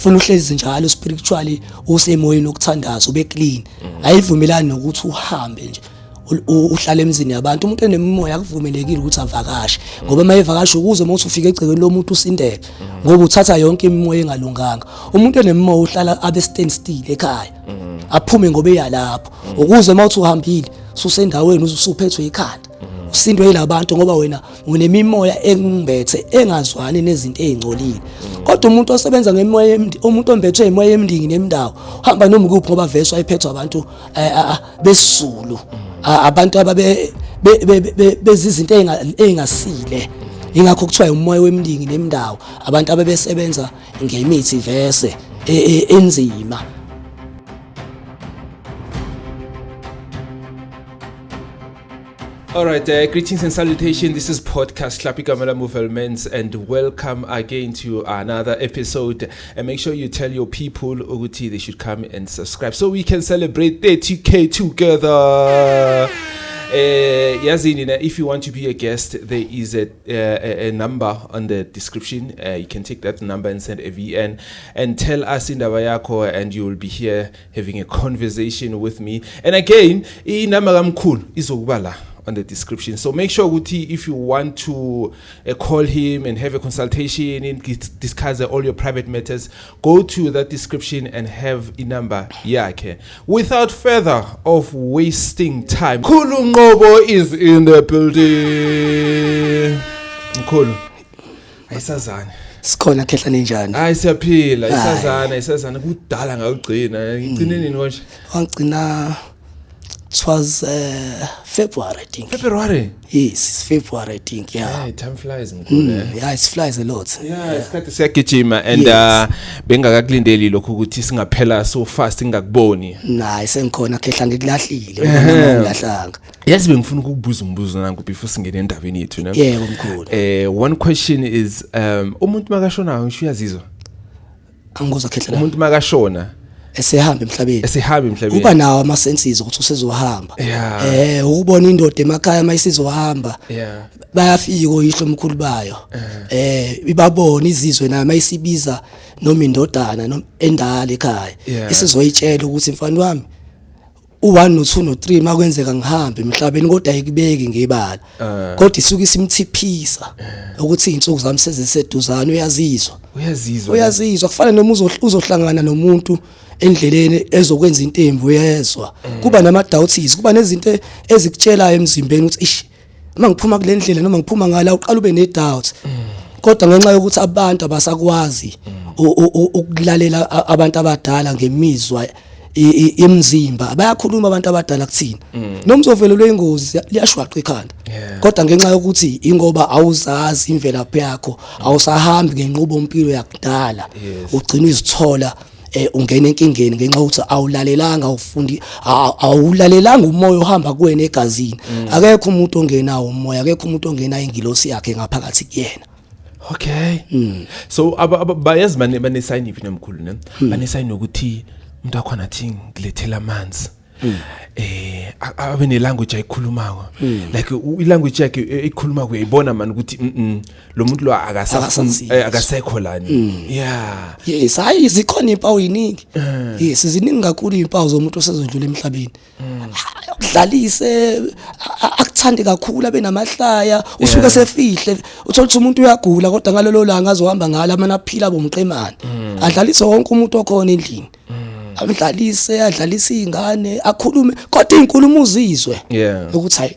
ufuna uhlezi njalo spiritually usemoyeni okuthandaza ube clean ayivumelani nokuthi uhambe nje uhlala emzini yabantu. Umuntu enemimoya akuvumelekile ukuthi avakashe ngoba mayevakasha ukuze mawuthi ufika egcekeni lomuntu usindeke ngoba uthatha yonke imimoya engalunganga. Umuntu enemimoya uhlala abe stand still ekhaya aphume ngoba eyalapho ukuze mawuthi uhambile susendaweni usuphethwe ikhanda usindwe yilabantu ngoba wena unemimoya engimbethe engazwani nezinto ezingcolile. Kodwa umuntu osebenza ngemoya umuntu ombethwe imoya emndingi nemindawo hamba noma kuphi ngoba vese ayiphethwe abantu besizulu abantu ababe bezizinto engasile. Ingakho kuthiwa umoya wemndingi nemindawo abantu ababesebenza ngemithi vese enzima. All right, greetings and salutations. This is podcast Hlapi Kamela Movements, and welcome again to another episode. And make sure you tell your people Uguti they should come and subscribe so we can celebrate 30K together. Yazini, if you want to be a guest, there is a number on the description. You can take that number and send a VN and tell us in Davayako, and you will be here having a conversation with me. And again, inamagam cool izogubala on the description. So make sure Guti, if you want to call him and have a consultation and discuss all your private matters, go to that description and have a number yake. Without further of wasting time, Khulu Ngobo is in the building. Khulu, ayisazana sikhona khehlane njani? Siyaphila, isazana kudala ngawugcina. Ngicine nini konje? Wangcina it was February, I think. February? Yes, it's February, I think, yeah. Yeah, time flies. Yeah, it flies a lot. Yeah, isikhathi siyagijima and bengakakulindeli lokho ukuthi singaphela so fast ngakuboni. Nah, sengikhona khehla ngikulahlile, ngilahlanga. Yes, bengifuna ukubuza umbuzo nanku before singene endabeni yethu, ne? Yeah, ngomkhulu. One question is umuntu makashona ngisho uyazizwa? Angizwa khehla. Umuntu makashona esehamba emhlabeni kuba nawo ama senses ukuthi usezohamba ukubona indoda emakhaya mayisizohamba bayafika oyihlo omkhulu bayo ibabona izizwe nayo mayisibiza noma indodana noma endala ekhaya isizoyitshela ukuthi mfana wami u1 no2 no3 makwenzeka ngihambe emhlabeni kodwa ayikubeki ngebala kodwa isuke isimthiphisa ukuthi insuku zami seziseduzana uyazizwa kufana noma uzohlangana nomuntu endleleni ezokwenza intembu yezwa kuba nama doubts kuba nezinto ezikutshelayo emzimbeni ukuthi ish mangiphuma kule ndlela noma ngiphuma ngala uqala ube ne doubts kodwa ngenxa yokuthi abantu abasakwazi ukulalela abantu abadala ngemizwa emzimba bayakhuluma abantu abadala kuthina noma uzovelelwe ingozi liyashwaqa ikhanda kodwa ngenxa yokuthi ingoba awuzazi imvelaphi yakho awusahambi ngenqubo impilo yakudala ugcina izithola ungena enkingeni ngenxa ukuthi awulalelanga umoya ohamba kuwena egazini akekho umuntu ongenawo umoya akekho umuntu ongena ingilosi yakhe ngaphakathi kuyena. Okay. So bayazi bane sign iphi nomkhulu ne bane sign ukuthi umuntu akho nathi ngilethela amanzi abe ne language ayikhulumako like ilanguage yakhe ekhuluma kuyibona man ukuthi lo muntu lo akasekho lani. Yes hayi zikhona impawu eziningi yes ziningi kakhulu impawu zomuntu osezodlula emhlabeni ukudlalise akuthandi kakhulu abe namahlaya usuke sefihle uthola ukuthi umuntu uyagula kodwa ngalolo langa azohamba ngala amana aphila bomqemane adlalise wonke umuntu okhona endlini adlalise ingane akhulume kodwa inkulumo uzizwe ukuthi hayi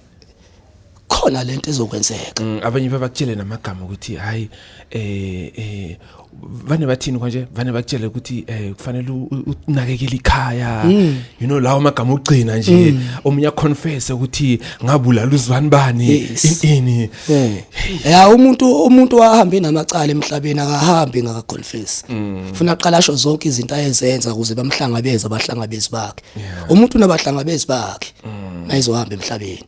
khona lento ezokwenzeka. Abanye babakutshela namagama ukuthi hayi vane bathini konje vane bakutshela ukuthi kufanele unakekele ikhaya you know lawo magama ugcina nje omunye confess ukuthi ngabulala uzwani bani ini umuntu wahambe namacala emhlabeni akahambi ngakaconfess ufuna aqala asho zonke izinto ayenza ukuze bamhlangabeze abahlangabezi bakhe umuntu nabahlangabezi bakhe mayizohamba emhlabeni.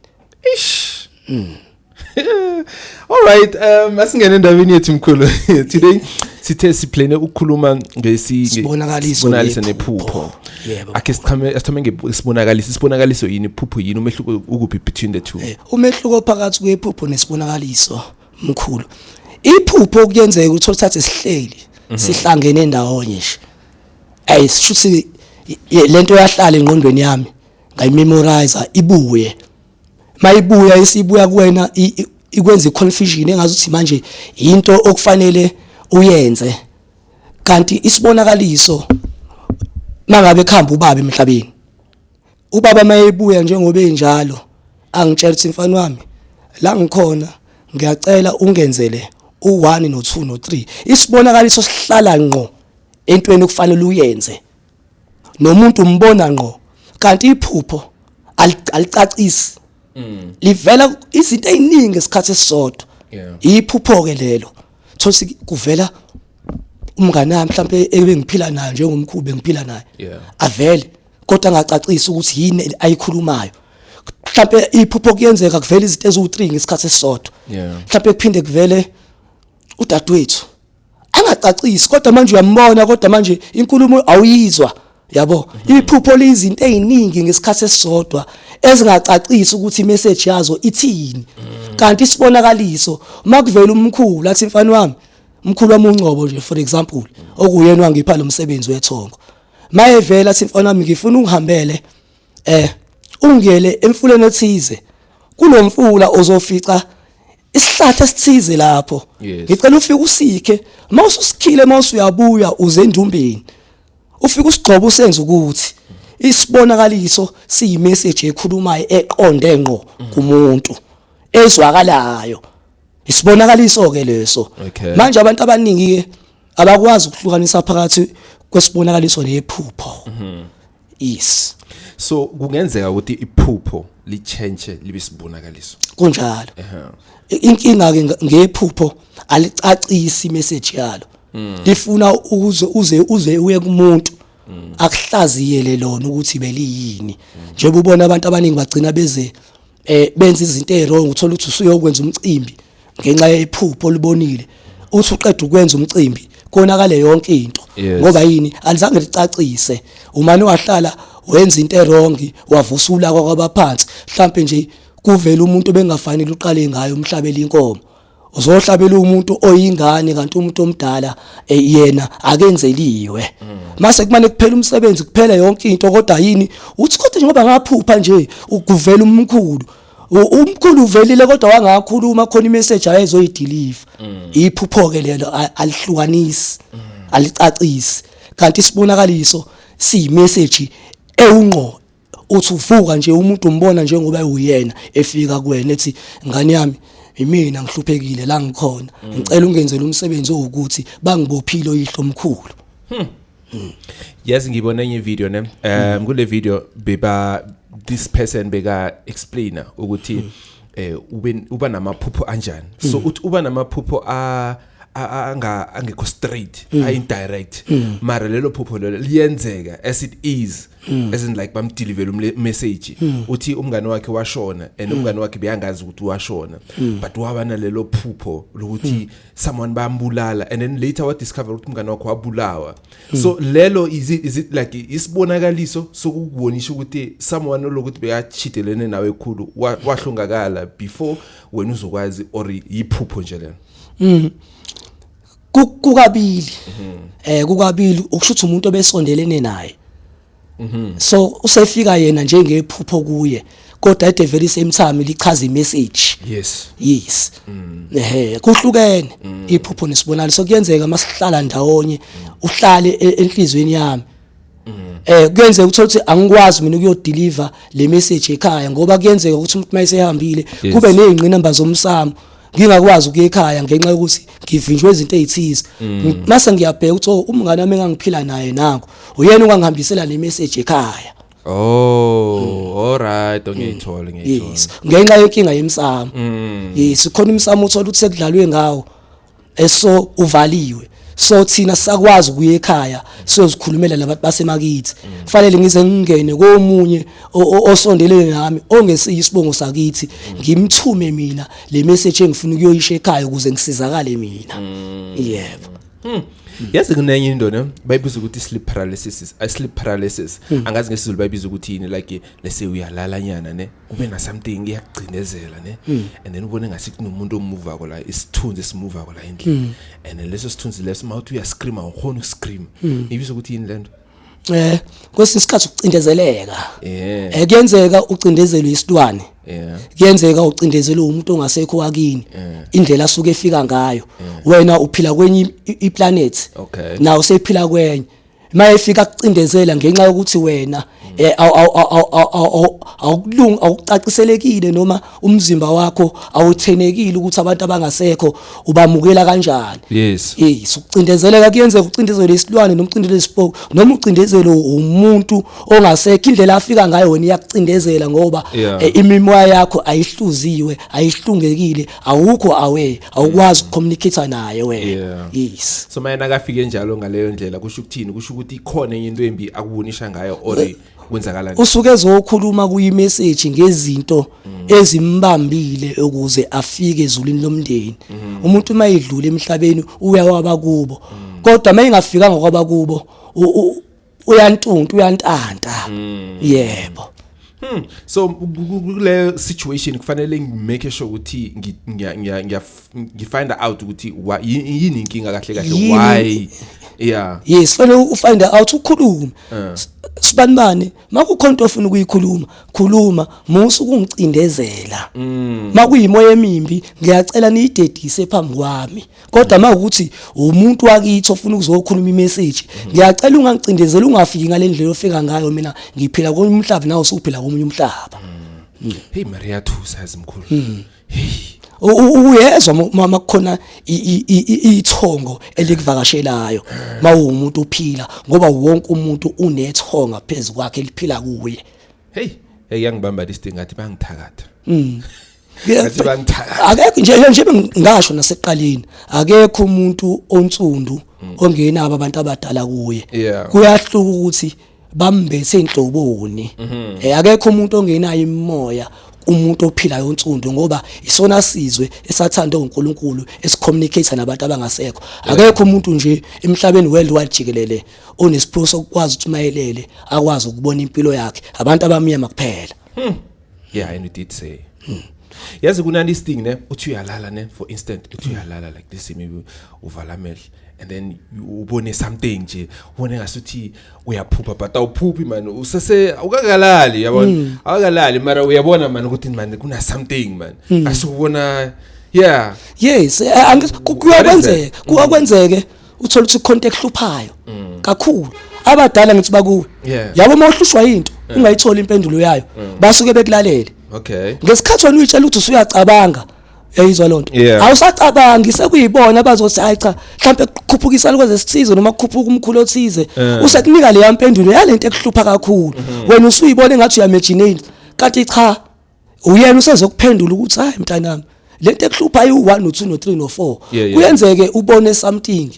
All right, asingene endabeni yethu mkhulu. Today sithe siplane ukukhuluma ngesibonakaliso nephupho. Ake sithome ngesibonakaliso yini iphupho yini umehluko ukuphi between the two? Umehluko phakathi kwephupho nesibonakaliso mkhulu. Iphupho kuyenzeka ukuthi uthathe isihleli sihlangene ndawonye nje shuthi lento yahlala engqondweni yami ngayimemorize ibuye mayibuya isibuya kuwena ikwenza iconfusion engazuthi manje into okufanele uyenze kanti isibonakaliso mangabe khamba ubaba emhlabeni ubaba mayebuya njengoba enjalo angitshela ukuthi mfana wami la ngikhona ngiyacela ungenzele u1 no2 no3 isibonakaliso sihlala ngqo entweni okufanele uyenze nomuntu umbona ngqo kanti iphupho alicacisi livela izinto eziningi esikhathi esisodwa iphupho ke lelo thosi kuvela umngane wami mhlawumbe ebengiphila nayo njengomkhulu ngiphila naye avele kodwa angacacisa ukuthi yini ayikhulumayo mhlawumbe iphupho kuyenzeka kuvela izinto eziwu3 ngesikhathi esisodwa mhlawumbe kuphinde kuvele udadewethu angacacisi kodwa manje uyambona kodwa manje inkulumo awuyizwa yabo iphupho lezinto eziningi ngesikhathi esisodwa ezingacacisi ukuthi imessage yazo ithini kanti isibonakaliso makuvela umkhulu athi mfana wami umkhulu wami uNgcobo nje for example okuyena wangipha lo msebenzi wethongo mayevela athi mfana wami ngifuna ungihambele ungele emfuleni ethize kulomfula ozofica isihlahla esithize lapho ngicela ufike usikhe mawususikhile mawusuyabuya uze endumbeni ufike usigcobo usenza ukuthi isibonakaliso siyimessage ekhulumayo eqonde ngqo kumuntu ezwakalayo isibonakaliso ke leso manje abantu abaningi ke abakwazi ukuhlukanisa phakathi kwesibonakaliso nephupho yes so kungenzeka ukuthi iphupho lichange libe isibonakaliso kunjalo inkinga ke ngephupho alicacisi imessage yalo lifuna uze uye kumuntu akuhlaziyele lona ukuthi beliyini njengoba ubona abantu abaningi bagcina beze benza izinto ezirong uthola ukuthi usuyokwenza umcimbi ngenxa yephupho olibonile uthi uqeda ukwenza umcimbi konakale yonke into ngoba yini alizange licacise umane wahlala wenza into erongi wavusula kwabaphansi mhlambe nje kuvela umuntu bengafanele uqale ngayo umhlabela inkomo uzohlabela umuntu oyingane kanti umuntu omdala yena akenzeliwe mase kumane kuphela umsebenzi kuphela yonke into kodwa yini uthi kodwa njengoba ngaphupha nje ukuvela umkhulu uvelile kodwa wangakhuluma khona imessage ayezoyideliver iphupho ke lelo alihlukanisi alicacisi kanti isibonakaliso siyimessage ewungqo uthi uvuka nje umuntu umbona njengoba uyena efika kuwena ethi ngani yami imina ngihluphekile la ngikhona ngicela ungenzele umsebenzi ukuthi bangibophilo ihlo omkhulu yes ngibona enye video ne kule video beba this person beka explainer ukuthi uba namaphupho anjani so uthi uba namaphupho angekho straight indirect mara lelo phupho lelo liyenzeka as it is as in like bamdeliver message uthi umngane wakhe washona and umngane wakhe beyangazi ukuthi washona but wabana lelo phupho lokuthi someone bambulala and then later what discover ukuthi umngane wakhe wabulawa so lelo is it like isibonakaliso sokukubonisha ukuthi someone lokuthi beyachitelene nawe ekhulu wahlongakala before wena uzokwazi or yiphupho nje lelo kukabili kukabili ukushuthi umuntu obesondelene naye so usefika yena njengephupho kuye kodwa at the very same time lichaza imessage yes kuhlukene iphupho nesibonakaliso kuyenzeka masihlala ndawonye uhlale enhlizweni yami kuyenzeka ukuthi angikwazi mina ukuyodeliver le message ekhaya ngoba kuyenzeka ukuthi umuntu mayesehambile kube nezingqinamba zomsamo ngingakwazi ukuya ekhaya ngenxa yokuthi ngivinjwe izinto ezithize mase ngiyabheka ukuthi umngane wami engangiphila naye nango uyena ungangihambisela le message ekhaya alright ngiyithola ngenxa yenkinga yemsamo yes khona imsamo uthola ukuthi sekudlalwe ngawo eso uvaliwe so thina sakwazi ukuya ekhaya siyozikhulumela labantu basemakithi kufanele ngize ngingene komunye osondelene nami ongesiyisibongo sakithi ngimthume mina le message engifuna ukuyoyisha ekhaya ukuze ngisizakale mina yebo yazi kunenye into ne bayibiza ukuthi sleep paralysis angazi ngesizulu bayibiza ukuthi yini like let's say uyalala nyana ne kube na something iyagcinezela ne and then ubone ngasi kunomuntu omove ko la isithunzi simove ko la endlini and leso sithunzi leso mawuthi uya scream awukhona ukuscream ibiza ukuthi yini lento kwesinye isikhathi ukucindezeleka kuyenzeka ucindezelwe isilwane kuyenzeka ucindezelwe umuntu ongasekho wakini indlela asuke efika ngayo wena uphila kwenye iplanet nawo sephila kwenye mayefika kucindezela ngenxa yokuthi wena awucaciselekile noma umzimba wakho awuthenekile ukuthi abantu abangasekho ubamukela kanjani yes ukucindezeleka kuyenzeka ucindezelwe isilwane noma ucindezelwe isipoko noma ucindezelwe umuntu ongasekho indlela afika ngayo wena iyakucindezela ngoba imimoya yakho ayihluziwe ayihlungekile awukho aware awukwazi ukucommunicate naye wena yes so mayena akafike njalo ngaleyo ndlela kusho ukuthini kusho ukuthi ikhona into embi akubonisha ngayo or kwenzakalani usuke ezokhuluma kuyimessage ngezinto ezimbambile ukuze afike ezulwini lomndeni umuntu mayidlula emhlabeni uyawaba kubo kodwa mayingafika ngokwaba kubo uyantunta uyantanta yebo so kule situation kufanele ngimake sure ukuthi ngifind out ukuthi yini inkinga kahle kahle why yes fanele ufind out ukhuluma sibanibane makukhonto ofuna ukuyikhuluma khuluma musu kungicindezela makuyimoya emimbi ngiyacela niyidedise phambi kwami kodwa makuthi umuntu wakithi ofuna ukuzokhuluma imessage ngiyacela ungangicindezela ungafiki ngalendlela ofika ngayo mina ngiphila kwenye umhlaba nawe usuphila kwenye umhlaba hey Maria Thusa azimkhulu hey uyezwa mama kukhona ithongo elikuvakashelayo mawumuntu uphila ngoba wonke umuntu unethonga phezulu kwakhe liphila kuye hey yangibamba this ngathi bangithakatha akekho nje ngisho naseqaleni akekho umuntu onsundu ongenabo abantu abadala kuye kuyahluka ukuthi bambethe inhloboni akekho umuntu ongenayo imimoya umuntu ophilayo onsundu ngoba isona sizwe esathandwa uNkulunkulu esicommunicate nabantu abangasekho akekho umuntu nje emhlabeni worldwide jikelele onesipho sokwazi ukuthi mayelele akwazi ukubona impilo yakhe abantu abamnyama kuphela and you did say yazi kunani this thing ne uthi uyalala ne for instant uthi uyalala like this maybe uvala amehlo and then ubone something nje ubone ngasuthi uyaphupha but awuphuphi man usese ukakalali yabona akakalali mara uyabona man ukuthi man kuna something man asubona yes kuyakwenzeke uthola ukuthi contact hluphayo kakhulu abadala ngithi bakuwe yabo mawuhlushwa into ungayithola impendulo yayo basuke bekulalele okay ngesikhathi wena uyitshela ukuthi usuyacabanga yayizwa lonto awusacabangi sekuyibona bazothi hayi cha mhlambe ukukhuphukisa lokwenza isisizo noma ukukhuphuka umkhulo othize usekunika le yampendulo yalento ekuhlupha kakhulu wena usuyibona engathi uyimagine kanti cha uyena usezokuphendula ukuthi hayi mntanami lento ekuhlupha ayi1 no2 no3 no4 kuyenzeke ubone something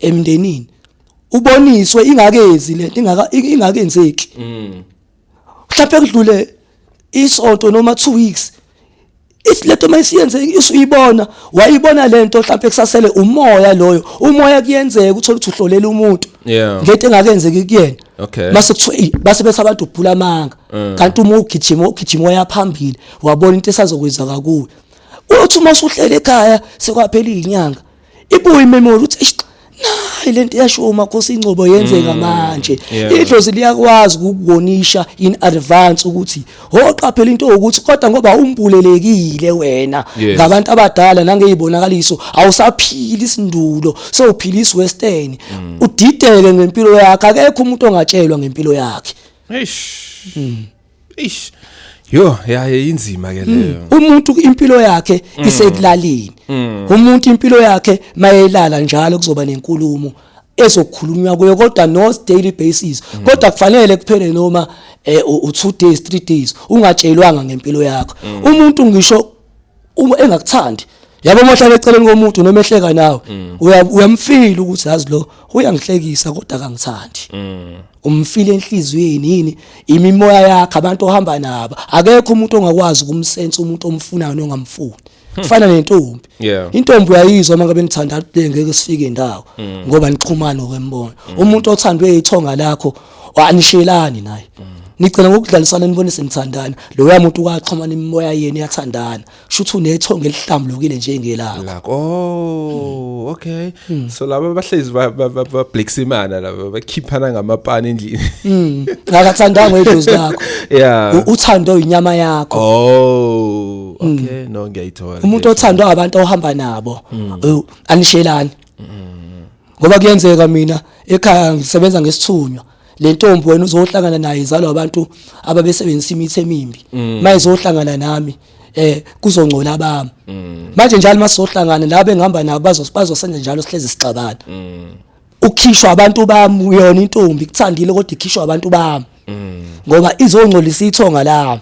emndenini uboniswe ingakezi lento ingakenzeki mhlambe kudlule isonto noma 2 weeks isiletho mayisiyenze isuyibona wayibona lento mhlawumbe kusasele umoya loyo umoya kuyenzeka uthola ukuthi uhlolela umuntu ngento engakenzeki kuyena mase kuthiwa base bethi abantu ubhula amanga kanti uma ugijima yaphambili wabona into esazokwenza kakuwe uthi uma usuhlele ekhaya sekwaphela izinyanga ibuye imemory uthi nayi lento yasho umakhosi ingcobo yenzeka manje idlozi liyakwazi ukukubonisha in advance ukuthi hoqaphela into ukuthi kodwa ngoba umbulelekile wena ngabantu abadala nangeyibonakaliso awusaphili isindulo sewuphila iswestern udideke ngempilo yakhe akekho umuntu ongatshelwa ngempilo yakhe inzima ke leyo umuntu impilo yakhe isekulalini umuntu impilo yakhe mayelala njalo kuzoba nenkulumo ezokhulunywa kuyo kodwa no daily basis kodwa kufanele kuphele noma u2 days 3 days ungatshelwanga ngempilo yakho umuntu ngisho uma engakuthandi yabo mohlala eceleni komuntu noma ehleka nawe uyamfila ukuthi yazi lo uyangihlekisa kodwa akangithandi umfile enhlizweni yini imimoya yakhe abantu ohamba nabo akekho umuntu ongakwazi ukumsense umuntu omfunayo nongamfuni kufana nentombi intombi uyayizwa mangabe nithanda ngeke sifike indawo ngoba nixhumana kwembono umuntu othandwe ithonga lakho anishelani naye Nicela ngokudlalisana nibone senithandana. Lo yamuntu kwaxhumana imimoya yeni yathandana. Shuthi unethonga elihlambulukile njengelakho. Oh, okay. So laba abahlezi ba Bliximana laba bakhiphana ngamapani endlini. Akathandanga edozi lakho. Yeah. Uthando inyama yakho. Oh, okay. No ngiyayithola. Umuntu othandwa abantu ohamba nabo. Anishelani. Ngoba kuyenzeka mina ekhaya ngisebenza ngesithunywa. Le ntombi wena uzohlangana naye izalwa abantu ababesebenzisa imithi emimbi mayizohlangana nami kuzongcola abami manje njalo masohlangana labo engihamba nabo bazosenza njalo sihleze sixabana ukhishwa abantu bami yona intombi kuthandile kodwa ikhishwa abantu bami ngoba izongcolisa ithonga lami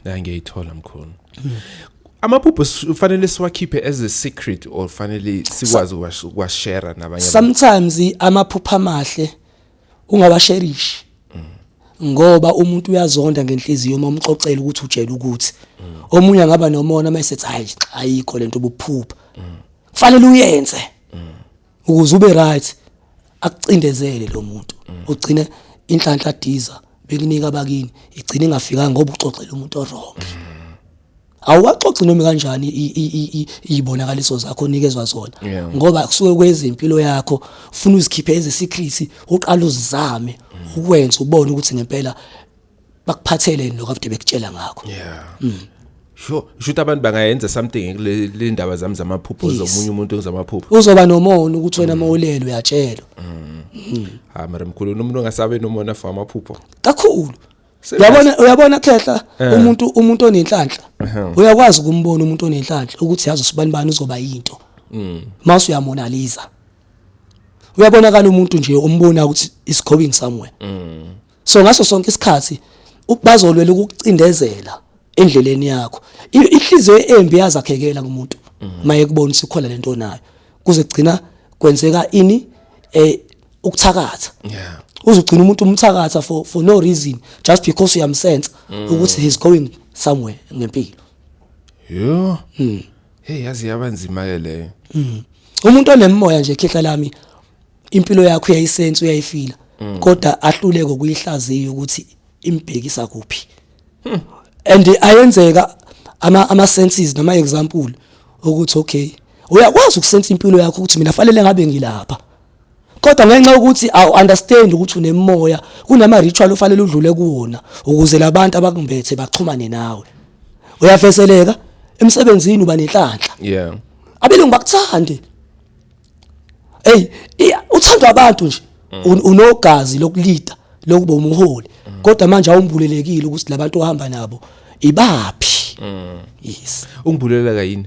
la ngiyithola mkhulu amaphupho ufanele siwakhiphe as a secret or fanele sikwazi ukwashare nabanye sometimes amaphupho amahle ungawasherish ngoba umuntu uyazonda ngenhliziyo uma umxoxela ukuthi utshela ukuthi omunye ngaba nomona mayisethi hayi ayikho lento obuphupha kufanele uyenze ukuze ube right akucindezele lo muntu ugcine inhlanhla diza bekunika abakini igcine ingafika ngoba uxoxela umuntu wrong awuwaxoxe noma kanjani izibonakaliso zakho onikezwa zona ngoba kusuke kwezimpilo yakho ufuna uzikhiphe eze secrets uqala uzizame ukwenza ubone ukuthi ngempela bakuphatheleni lokho abade bekutshela ngakho sure shoot abantu bangayenza something le ndaba zami zamaphupho zomunye umuntu ngizamaphupho uzoba nomono ukuthi wena mawulelo uyatshela mara mkhulu nomuntu ongasabe nomona for amaphupho kakhulu uyabona khehla umuntu onenhlanhla uyakwazi ukumbona umuntu onenhlanhla ukuthi yazi usibani uzoba yinto mase uyamonaliza uyabonakala umuntu nje umbona ukuthi is going somewhere so ngaso sonke isikhathi bazolwela ukucindezela endleleni yakho ihliziyo embi yazakhekela kumuntu maye kubona sikhona lento nayo kuze kugcina kwenzeka ini ukuthakatha uzugcina umuntu umthakatha for no reason just because uyamsense ukuthi he's going somewhere ngempilo hey yazi yabanzima ke leyo umuntu onemoya nje khehla lami impilo yakho uyayisense uyayifila kodwa ahluleke ukuyihlaziya ukuthi imbhekisa kuphi and ayenzeka ama senses noma example ukuthi okay uyakwazi ukusense impilo yakho ukuthi mina fanele ngabe ngilapha kodwa ngenxa ukuthi awu understand ukuthi unemoya kunama ritual ofanele udlule kuwona ukuze labantu abakumbethe baxhumane nawe uyafeseleka emsebenzini uba nenhlanhla abelungu bakuthande uthandwa abantu nje unogazi lokulida lokuba umholi kodwa manje awumbulelekile ukuthi labantu ohamba nabo ibaphi yes ungibuleleka yini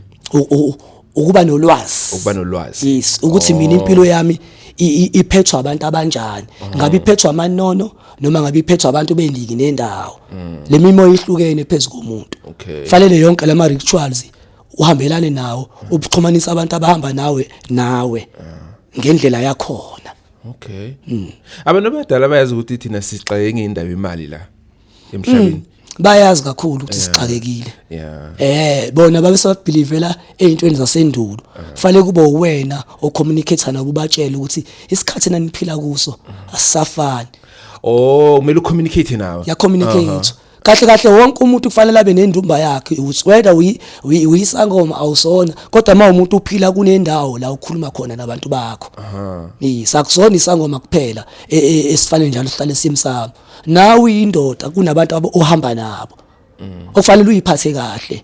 ukuba nolwazi yes ukuthi mina impilo yami iphethwa abantu abanjani ngabe iphethwa amanono noma ngabe iphethwa abantu beniki nendawo lemimoya ihlukene phezulu komuntu fanele yonke lama rituals uhambelane nawo ubuxhumanisa abantu abahamba nawe ngendlela yakhona abantu abadala bayazi ukuthi thina sixake ngendaba imali la emhlabeni bayazi kakhulu ukuthi sixakekile bona babesabelievela ezintweni zasendulo fanele kube uwena ocommunicate nabo batshela ukuthi isikhathi naniphila kuso asisafani kumele ucommunicate nawe ya communicate kahle wonke umuntu kufanele abe nendumba yakhe ukuthi whether uyisangoma awusona kodwa uma umuntu uphila kunendawo la ukhuluma khona nabantu bakho sakusona isangoma kuphela esifanele njalo sihlale simsamo nawe indoda kunabantu ohamba nabo ofanele uyiphathe kahle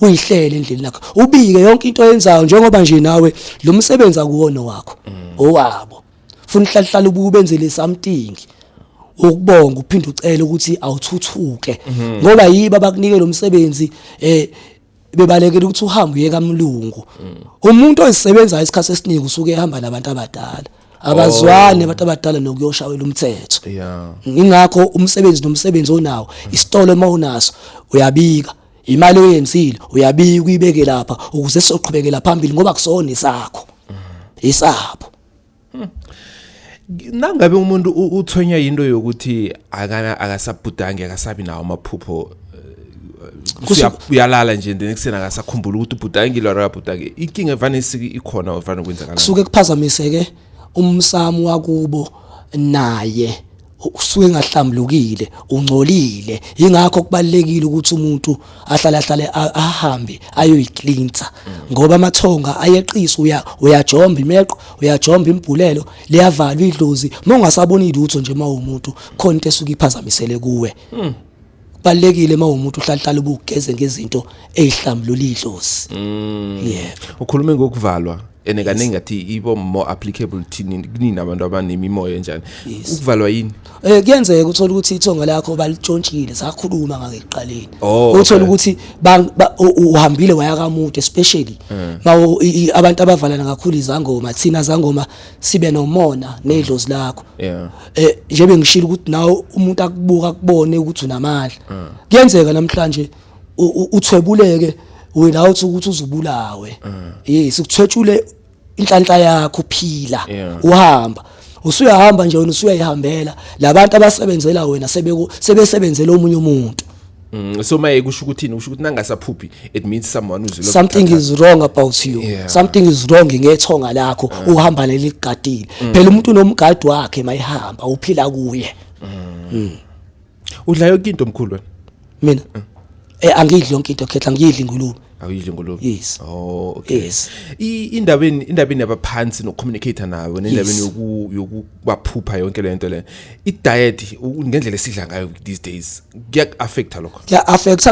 uyihlele endleleni lakho ubike yonke into oyenzayo njengoba nje nawe lo msebenzi akuwona wakho owabo funa hlahlala ububenzele something ukubonga uphinde ucele ukuthi awuthuthuke ngoba yiba bakunike lo msebenzi bebalekela ukuthi uhambe uye kaMlungu umuntu ozisebenza isikhathi esiningi usuke ehamba nabantu abadala abazwani abantu abadala nokuyoshawela umthetho ingakho umsebenzi onawo isitolo emawunaso uyabika imali oyenzile uyabika uyibeke lapha ukuze sizoqhubekela phambili ngoba kusona isakho isapho nangabe umuntu uthonya into yokuthi akasabhudange akasabi nawo amaphupho uyalala nje ndenekusena akasakhumbula ukuthi ubhudange lo abhudange inkinga evane ikhona ovana kwenzakala kusuke kuphazamiseke umsamo wakubo naye usuke ngahlambulukile ungcolile ingakho kubalekile ukuthi umuntu ahlale ahambe ayoyicleansa ngoba amathonga ayeqisa uyajomba imeqo uyajomba imbulelo liyavalwa idlozi mongasaboni lutho nje mawumuntu khona into esuka iphazamisele kuwe balekile mawumuntu uhlala ubugeze ngezinto ezihlambulula idlozi ukhulume ngokuvalwa enekaningi ngathi ibo more applicable thini abantu abanemimoya njani ukuvalwa yini kuyenzeka uthola ukuthi ithonga lakho balitshontshile sakhuluma ngakeqaleni uthola uthola ukuthi uhambile wayakamuntu especially abantu abavalana kakhulu izangoma thina zangoma sibe nomona nedlozi lakho nje bengishilo ukuthi nawo umuntu akubuka kubone ukuthi unamandla kuyenzeka namhlanje uthwebuleke without ukuthi uzubulawe yes ukuthwetshule inhlanhla yakho uphila uhamba usuyahamba nje wena usuyayihambela labantu abasebenzela wena sebesebenzela omunye umuntu so maye kusho ukuthi nangasaphuphi it means someone who's something is wrong about you something is wrong ngethonga lakho uhamba leligadile phela umuntu unomgadi wakhe mayihamba uphila kuye udla yonke into omkhulu wena mina angidli yonke into khetha ngidli ingulube awuyidli ingulube yes okay yes indabeni yabaphansi no communicate nabo nendabeni yokubaphupha yonke lento le I diet ngendlela esidla ngayo these days kuya affect lokho kuya affect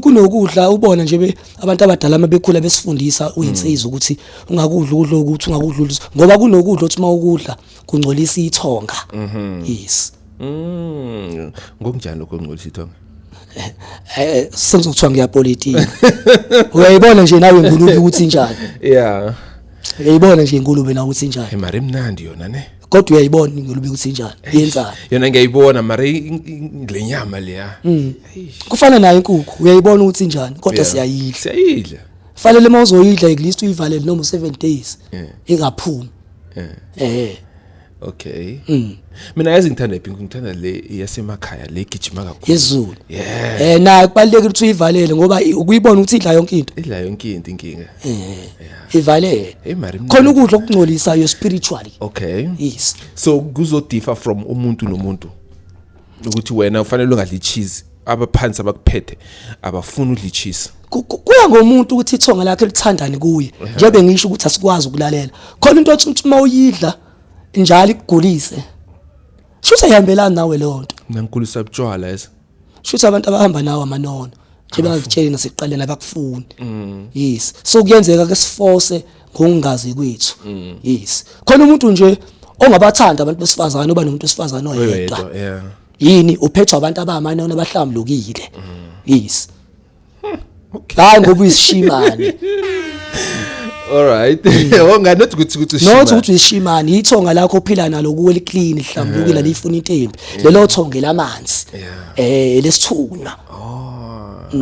kunokudla ubona nje abantu abadala mabekhula besifundisa uyinsizwa ukuthi ungakudla ukudla ukuthi ungakudlulisa ngoba kunokudla othi mawukudla kungcolisa ithonga yes ngokunjani lokho kungcolisa ithonga sengizokuthiwa ngiyapolitika uyayibona nje nawe ingulube ukuthi njani uyayibona nje ingulube nawe ukuthi njani mara emnandi yona ne kodwa uyayibona ingulube ukuthi njani yenzani yona ngiyayibona mara lenyama leya kufana nayo inkukhu uyayibona ukuthi njani kodwa siyayidla fanele mawuzoyidla at least uyivalele noma 7 days ingaphumi okay mina yazi ngithanda iphi ngithanda le yasemakhaya le gijima kakhulu yezulu na kubalekile ukuthi uyivalele ngoba ukuyibona ukuthi idla yonke into inkinga ivalele khona ukudla okungcolisayo spiritually okay yes so kuzo differ from umuntu nomuntu ukuthi wena ufanele ungadli cheese abaphansi abakuphethe abafuna udli cheese kuya ngomuntu ukuthi ithonga lakhe lithandani kuye njengoba ngisho ukuthi asikwazi ukulalela khona into othi mawuyidla njalo ikugulise shutha ihambelana nawe lonto nangikhulisa ubutshwala yesa shutha abantu abahamba nawe amanono njengoba ngitshela nasiqalela abakufuni yes so kuyenzeka ke siforce ngokungazi kwethu yes khona umuntu nje ongabathanda abantu besifazana oba nomuntu wesifazana oyedwa yini uphethwa abantu abamanono abahlambulukile yes hayi ngoba uyisishimane alright onganothi ukuthi nothi ukuthi ishimani ithonga lakho ophila nalo kuwe liclean lihlambulukile lifuna intembi lelo thonga lamanzi lesithunywa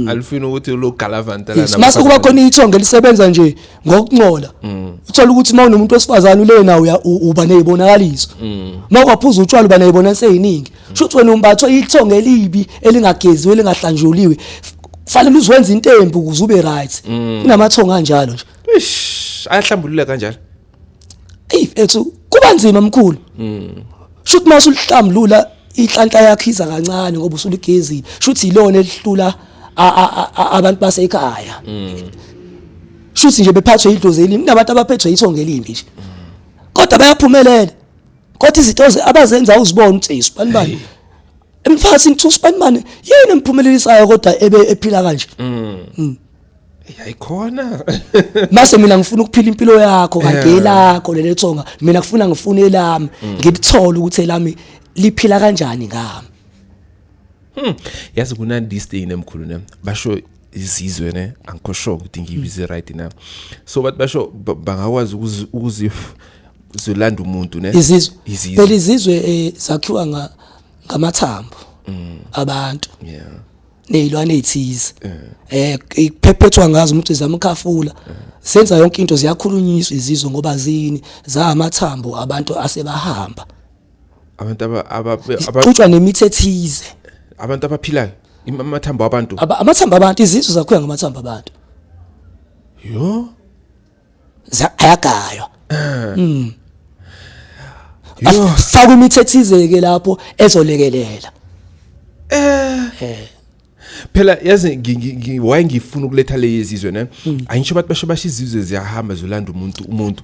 alifuna ukuthi lo galavanta lana mase kuba khona ithonga lisebenza nje ngokungcola uthola ukuthi mawunomuntu wesifazana ule nawe uba nezibonakaliso mawaphuza utshwala uba nezibonakaliso eziningi shuthi wena umbatho ithonga elibi elingageziwe elingahlanjuliwe fanele uzwenza intembi ukuze ube right kunamathonga kanjalo nje ayahlambulula kanjalo ethu kuba nzima mkhulu shuthi mase ulihlambulula inhlanhla yakhe iza kancane ngoba usuligezile shuthi ilona elihlula abantu basekhaya shuthi nje bephathwe idlozi elimi kunabantu abaphethwe ithonga elimbi nje kodwa bayaphumelela kodwa izinto abazenza uzibona ukuthi isibani emphakathini kuthi usibani yini emphumelelisayo kodwa ephila kanje yayikhona mase mina ngifuna ukuphila impilo yakho kanti elakho lelo thonga mina ngifuna elami ngilithola ukuthi elami liphila kanjani ngami yazi kuna this thing nemkhulu ne basho izizwe ne angikho ukuthi ngiyibize right now so bathi basho bangakwazi ukuzilanda umuntu ne izizwe izizwe zakhiwa ngamathambo abantu nezilwane ezithize iphephethwa ngazo umuntu ezamkhafula senza yonke into ziyakhulunyiswa izizwe ngoba zini za amathambo abantu asebahamba abantu abaqhutshwa nemithi ethize abantu abaphilayo amathambo abantu amathambo abantu izizwe zakhiwa ngamathambo abantu yo ayagaywa afaka imithethize ke lapho ezolekelela phela yazi why ngifuna ukuletha lezizwe ne ayisho bathi basho bashizizwe ziyahamba zolanda umuntu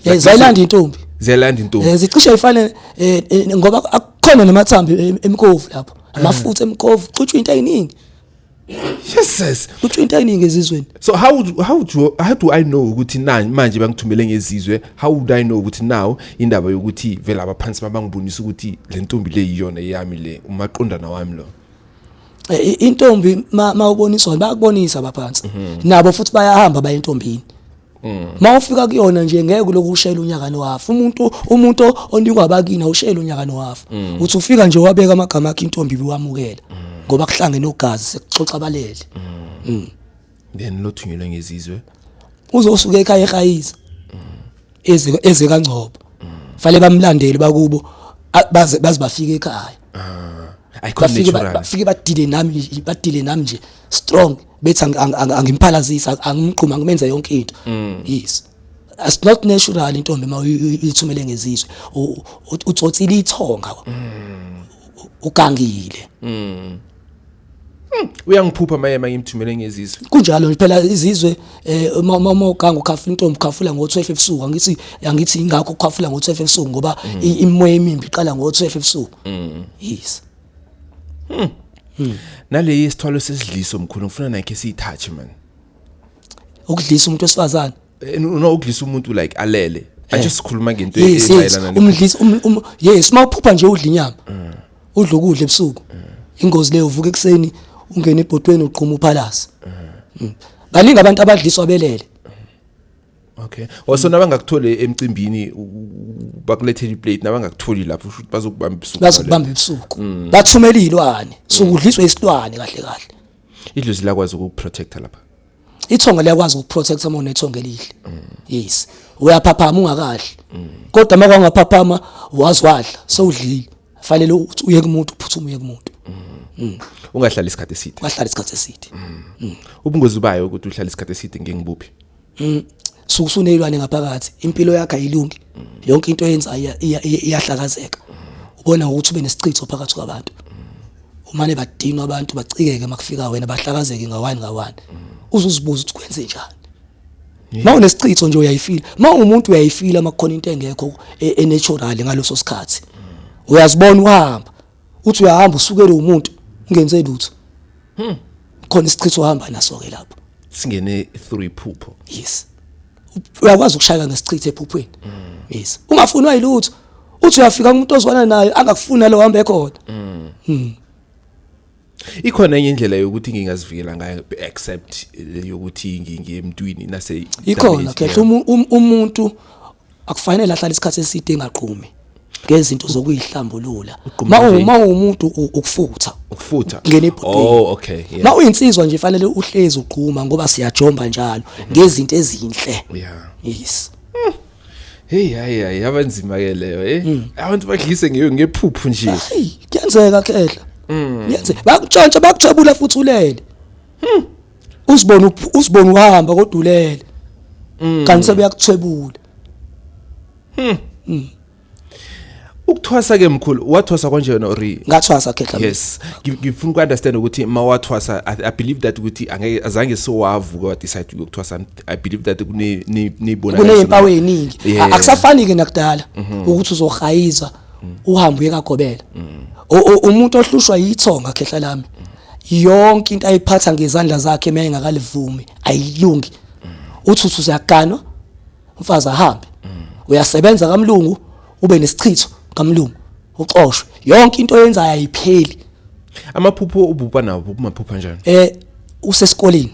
ziyalanda intombi zicishe ifane ngoba akukhona namathambo emkovu lapho amafutha emkovu kuchutshwa into eyiningi yes kuchutshwa into eyiningi ezizweni. So how do I know ukuthi manje bangithumele ngezizwe? How would I know ukuthi now indaba yokuthi vela abaphansi babangibonisa ukuthi le ntombi le yiyona eyami le umaqondana wami lo? Intombi mawuboniswa bayakubonisa abaphansi nabo futhi bayahamba baye entombini. Mawufika kuyona nje ngeke lokushela unyaka nowafu umuntu onikwa abakina ushela unyaka nowafu uthi ufika nje wabeka amagama akhe intombi biwamukela ngoba kuhlangene ogazi sekuxoxa abalele. Then lothunyelwe ngezizwe uzosuka ekhaya ekhayisa eze kaNgcobo fale bamlandele bakubo baze bafike ekhaya. Bafike badile nami nje strong bethi angimphalaziza angimqhuma ngimenza yonke into. Yes, it's not natural intombi mawuyithumele ngezizwe utsotsile ithonga ugangile. Uyangiphupha maye ngimthumele ngezizwe kunjalo phela izizwe mama uganga ukhafula intombi ukhafula ngo12 ebusuku angithi ingakho ukhafula ngo12 ebusuku ngoba imoya emimbi iqala ngo12 ebusuku. Yes. Nale isithwalo sesidliso mkhulu ngifuna nakhe siyithathe man. Ukudlisa umuntu wesifazane no ukudlisa umuntu like alele anje sikhuluma ngento emayelana umdlisa yes mawuphupha nje udla inyama udla ukudla ebusuku ingozi leyo uvuka ekseni ungena ebhodweni uqhuma uphalasi. Baningi abantu abadliswa belele. Okay. Wasona bangakuthole emcimbini bakulethela iplate nabangakutholi lapho futhi bazokubamba ebusuku. Bathumela ilwane sokudliswa isilwane kahle kahle. Idlozi lakwazi ukuprotecta lapha. Ithonga liyakwazi ukuprotecta uma unethonga elihle. Yes. Uyaphaphama ungakahle. Kodwa uma kwangaphaphama wazwadla sowudlile. Fanele ukuthi uye kumuntu uphuthume uye kumuntu. Ungahlala isikhathi eside. Ungahlala isikhathi eside. Ubungozi bayo ukuthi uhlala isikhathi eside ngengibuphi? Sukusunelwane ngaphakathi impilo yakhe ayilungi yonke into yenza iyahlakazeka ubona ukuthi ube nesicitho phakathi kwabantu umane badinwa abantu bacikeke makufika wena bahlakazeke ngawani uzuzibuza ukuthi kwenze njani. Ma unesicitho nje uyayifila ma umuntu uyayifila makukhona into engekho natural ngaloso sikhathi uyazibona uhamba uthi uyahamba usukele umuntu ungenze lutho khona isicitho uhamba naso ke lapho singene through iphupho. Yes. Uyakwazi ukushaya ngesicithe ephuphweni. Yes. Ungafunwa yilutho uthi uyafika umuntu ozwana naye angakufuna lo hamba ekhona. Ikhona enye indlela yokuthi ngingazivikela ngayo except yokuthi ngiyemntwini nase ikhona khetha umuntu akufanele ahlale isikhathi eside engaqhumi ngezinto zokuyihlambulula ma umuntu ukufutha ngene ebhodweni. Okay. Ma uyinsizwa nje fanele uhlezi uqhuma ngoba siyajomba njalo ngezinto ezinhle. Yes. Hey yabanzima ke leyo abantu badlise ngephuphu nje. Kuyenzeka khehla. Yenze bakutshontsha bakujabula futhi ulele. Usibona uhamba kodwa ulele. Kanti sebeyakuthwebula. Ukuthwasa ke mkhulu wathwasa kanjena ori ngathwasa khehla. Yes ngifuna uku understand ukuthi mawathwasa I believe that ukuthi angeke azange so wavuka wa decide ukuthwasa. I believe that kunibona kunezimpawu eziningi akusafani ke nakudala ukuthi uzohayiza uhambe uyekagobela umuntu ohlushwa yithonga khehla lami yonke into ayiphatha ngezandla zakhe mayengakalivume ayilungi uthi uzaganwa umfazi ahambe uyasebenza kamlungu ube nesichitho kamlungu uxoshwe yonke into oyenzayo ayipheli. Amaphupho ubupha nawo umaphupha kanjani? Usesikoleni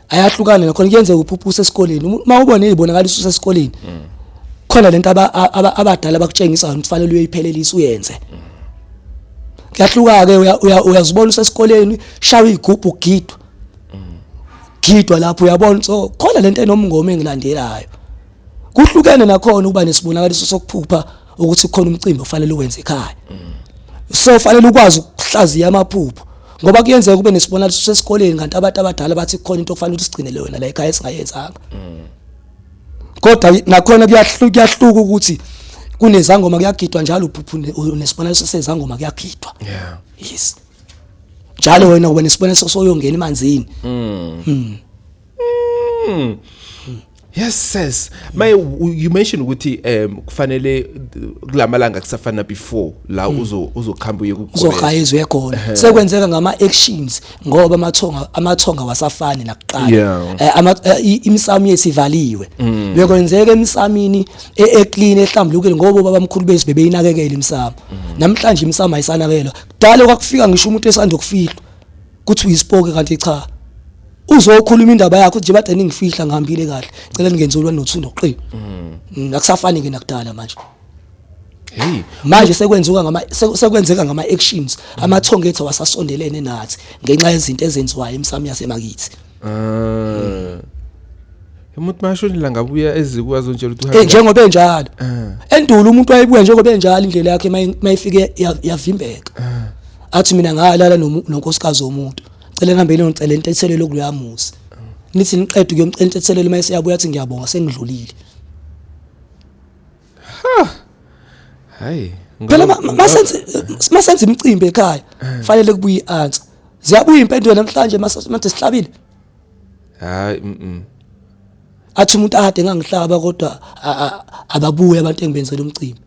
ayahlukana nakhona kuyenzeka uphupha usesikoleni uma ubona izibonakalisa usesikoleni khona lento abadala bakutshengisa ukuthi kufanele uyiphelelise uyenze. Kuyahluka ke uyazibona usesikoleni shawa igubhu gidwa lapho uyabona so khona lento enomngoma engilandelayo. Kuhlukene nakhona uba nesibonakaliso sokuphupha ukuthi khona umcimbi ofanele uwenze ekhaya. So fanele ukwazi ukuhlaziya amaphupho ngoba kuyenzeka kube nesibonakaliso sesikoleni kanti abantu abadala bathi khona into ofanele usigcinele yona la ekhaya esingayenzanga. Kodwa nakhona kuyahluka ukuthi kunezangoma kuyagidwa njalo uphuphu nesibonelo sezangoma kuyagidwa. Yeah. Yes. Njalo wena uba nesibonelo soyongena emanzini. Yes, sis. You mentioned ukuthi kufanele kulamalanga kusafana before la uzokhamba uyekugqobela. Uzokhayizwe khona. Sekwenzeka ngama actions ngoba amathonga wasafani nakuqala. Imsamo yesivaliwe. Bekwenzeka emsamini eclean ehlambulukile ngoba babamkhulu bethu bebeyinakekela imsamo. Namhlanje imsamo ayisanakelwa. Kudala kwakufika ngisho umuntu esanda kufihlwa. Kuthi uyisipoke kanti cha. Uzokhuluma indaba yakho nje bade ningifihla ngihambile kahle cela ningenzulwa noThundo qhiqo akusafani ke nakudala manje hey manje sekwenzeka ngama actions amathonga ethu wasasondelene nathi ngenxa yezinto ezenziwayo emsamo yasemakithi umuntu mashoni la ngabuya ezikwazo nje ukuthi njengoba enjalo endulo umuntu wayebuya njengoba enjalo indlela yakhe mayifike yavimbeka athi mina ngalala nonkosikazi womuntu cela ngihambele ngicela intethelelo kuyamusa nithi niqedwe kuyomcela intethelelo mayise yabuya athi ngiyabonga sengidlulile hayi phela masenze imicimbi ekhaya fanele kubuye answer ziyabuya impendulo namhlanje mase sihlabile hayi athi umuntu ade ngangihlaba kodwa ababuye abantu engibenzela umcimbi